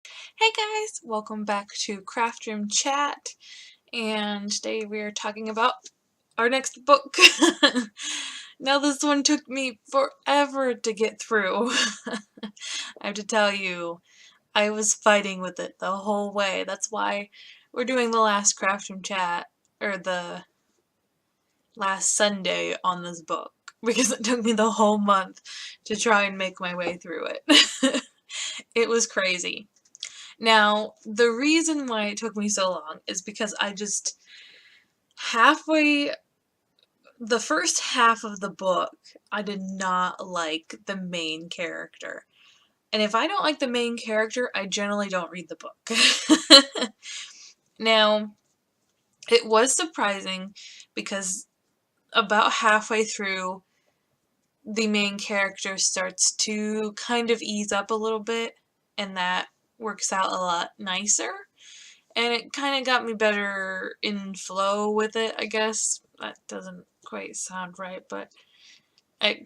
Hey guys, welcome back to Craft Room Chat, and today we are talking about our next book. Now this one took me forever to get through. I have to tell you, I was fighting with it the whole way. That's why we're doing the last Craft Room Chat, or the last Sunday on this book, because it took me the whole month to try and make my way through it. It was crazy. Now, the reason why it took me so long is because the first half of the book, I did not like the main character. And if I don't like the main character, I generally don't read the book. Now, it was surprising because about halfway through, the main character starts to kind of ease up a little bit, and that works out a lot nicer. And it kind of got me better in flow with it, I guess. That doesn't quite sound right, but I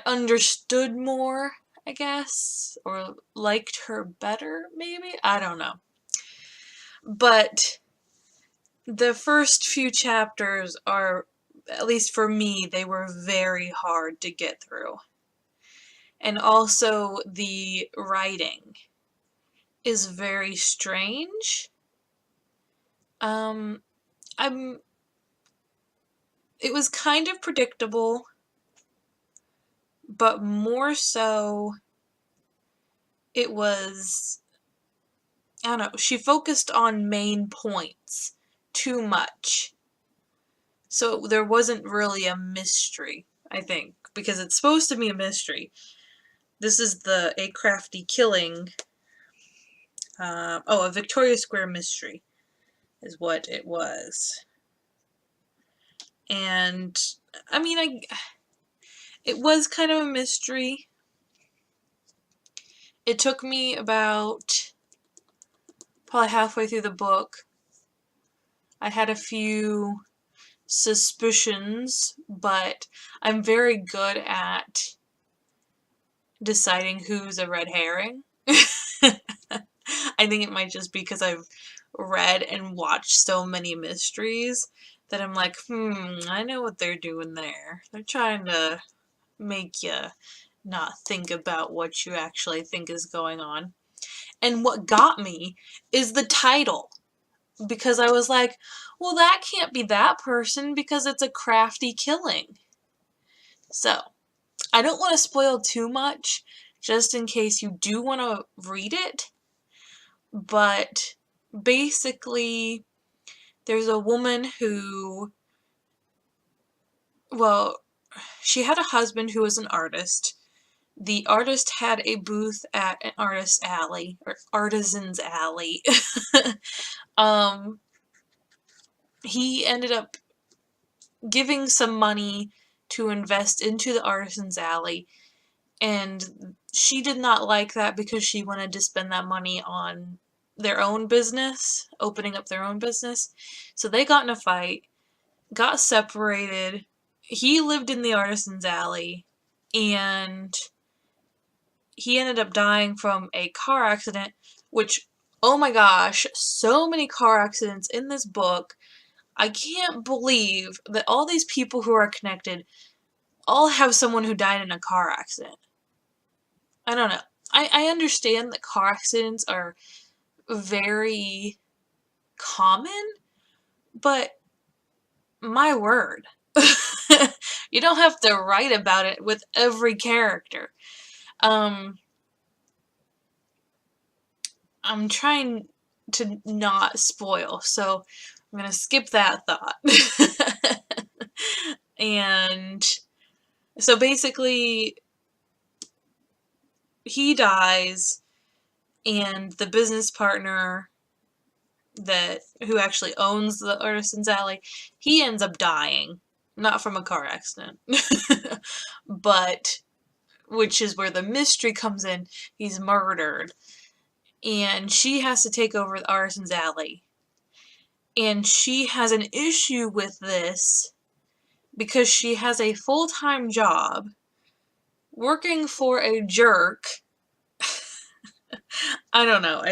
understood more, I guess, or liked her better, maybe? I don't know. But the first few chapters are, at least for me, they were very hard to get through. And also the writing is very strange. Um, I'm It was kind of predictable, but more so it was, I don't know, she focused on main points too much. So there wasn't really a mystery, I think, because it's supposed to be a mystery. This is a Crafty killing, a Victoria Square mystery is what it was. And, I mean, it was kind of a mystery. It took me about probably halfway through the book. I had a few suspicions, but I'm very good at deciding who's a red herring. I think it might just be because I've read and watched so many mysteries that I'm like, I know what they're doing there. They're trying to make you not think about what you actually think is going on. And what got me is the title. Because I was like, well, that can't be that person because it's a crafty killing. So, I don't want to spoil too much, just in case you do want to read it, but basically, there's a woman who, well, she had a husband who was an artist. The artist had a booth at an artist's alley, or artisan's alley. He ended up giving some money to invest into the artisan's alley, and she did not like that because she wanted to spend that money on their own business, opening up their own business. So they got in a fight, got separated. He lived in the artisan's alley, and he ended up dying from a car accident, which, oh my gosh, so many car accidents in this book. I can't believe that all these people who are connected all have someone who died in a car accident. I don't know. I understand that car accidents are very common, but my word. You don't have to write about it with every character. I'm trying to not spoil, so I'm gonna skip that thought. And so basically, he dies, and the business partner who actually owns the Artisan's Alley, he ends up dying. Not from a car accident. But, which is where the mystery comes in, he's murdered. And she has to take over the Artisan's Alley. And she has an issue with this because she has a full-time job working for a jerk I don't know.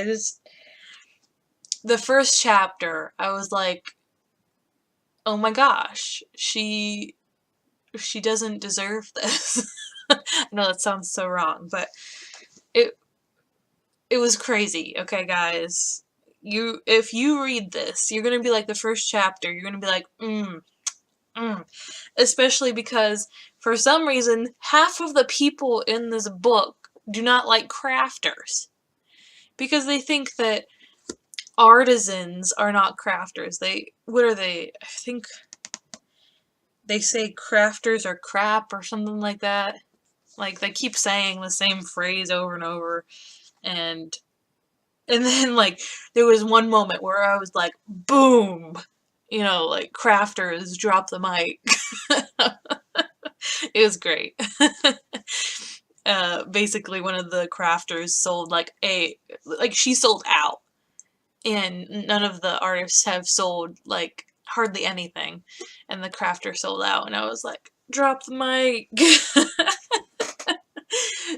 The first chapter, I was like, oh my gosh, she doesn't deserve this. I know that sounds so wrong, but it was crazy. Okay, guys, if you read this, you're gonna be like the first chapter. You're gonna be like, especially because for some reason half of the people in this book do not like crafters because they think that artisans are not crafters. What are they? I think they say crafters are crap or something like that. Like, they keep saying the same phrase over and over, and then, like, there was one moment where I was like, boom! You know, like, crafters drop the mic. It was great. Basically, one of the crafters sold, she sold out. And none of the artists have sold, like, hardly anything. And the crafter sold out, and I was like, drop the mic!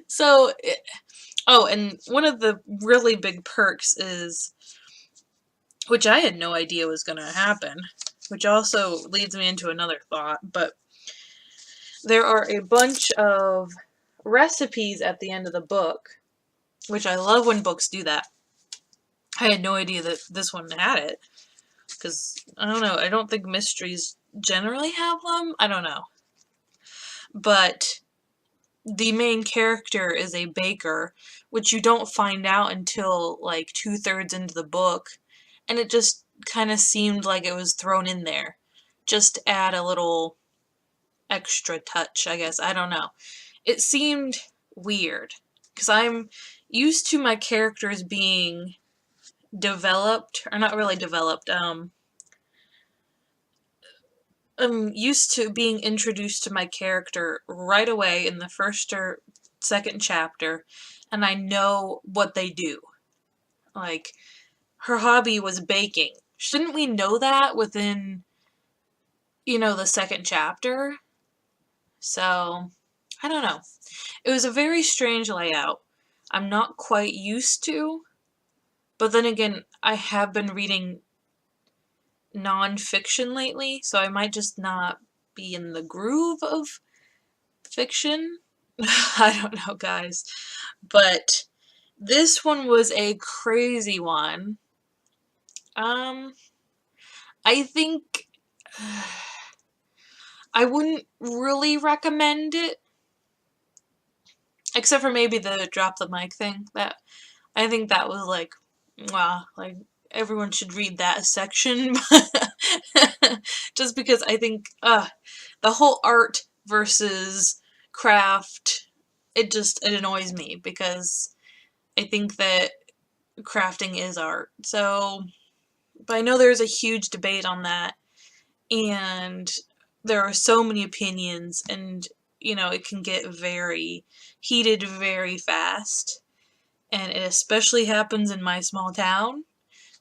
So, and one of the really big perks is, which I had no idea was going to happen, which also leads me into another thought, but there are a bunch of recipes at the end of the book, which I love when books do that. I had no idea that this one had it, because, I don't know, I don't think mysteries generally have them, I don't know. But the main character is a baker, which you don't find out until, like, 2/3 into the book, and it just kind of seemed like it was thrown in there, just to add a little extra touch, I guess, I don't know. It seemed weird, because I'm used to my characters being developed, or not really developed, I'm used to being introduced to my character right away in the first or second chapter, and I know what they do. Like, her hobby was baking. Shouldn't we know that within, the second chapter? So, I don't know. It was a very strange layout. I'm not quite used to, but then again, I have been reading non-fiction lately, so I might just not be in the groove of fiction. I don't know, guys. But this one was a crazy one. I think I wouldn't really recommend it, except for maybe the drop the mic thing. I think that was like, wow, like, everyone should read that section. Just because I think the whole art versus craft, it annoys me, because I think that crafting is art. So, but I know there's a huge debate on that, and there are so many opinions, and it can get very heated very fast, and it especially happens in my small town.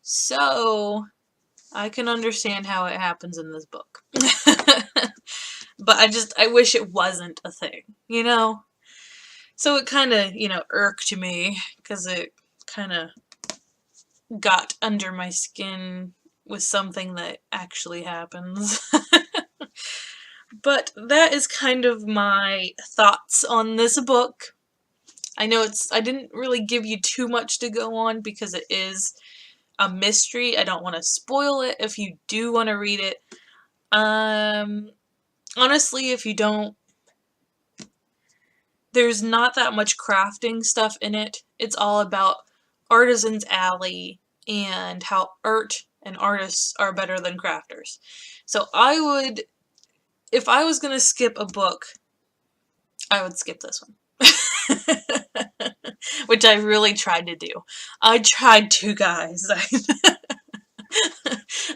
So, I can understand how it happens in this book. But I wish it wasn't a thing, So it kind of, irked me, because it kind of got under my skin with something that actually happens. But that is kind of my thoughts on this book. I know I didn't really give you too much to go on, because it is a mystery. I don't want to spoil it if you do want to read it. Honestly, if you don't, there's not that much crafting stuff in it. It's all about Artisan's Alley and how art and artists are better than crafters. So if I was gonna skip a book, I would skip this one. Which I really tried to do. I tried to, guys.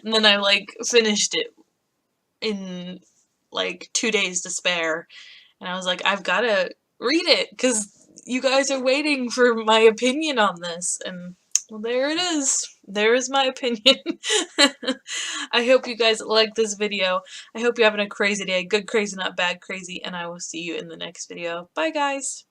And then I, finished it in, 2 days to spare. And I was like, I've gotta read it, because you guys are waiting for my opinion on this. And, well, there it is. There is my opinion. I hope you guys like this video. I hope you're having a crazy day. Good crazy, not bad crazy. And I will see you in the next video. Bye, guys.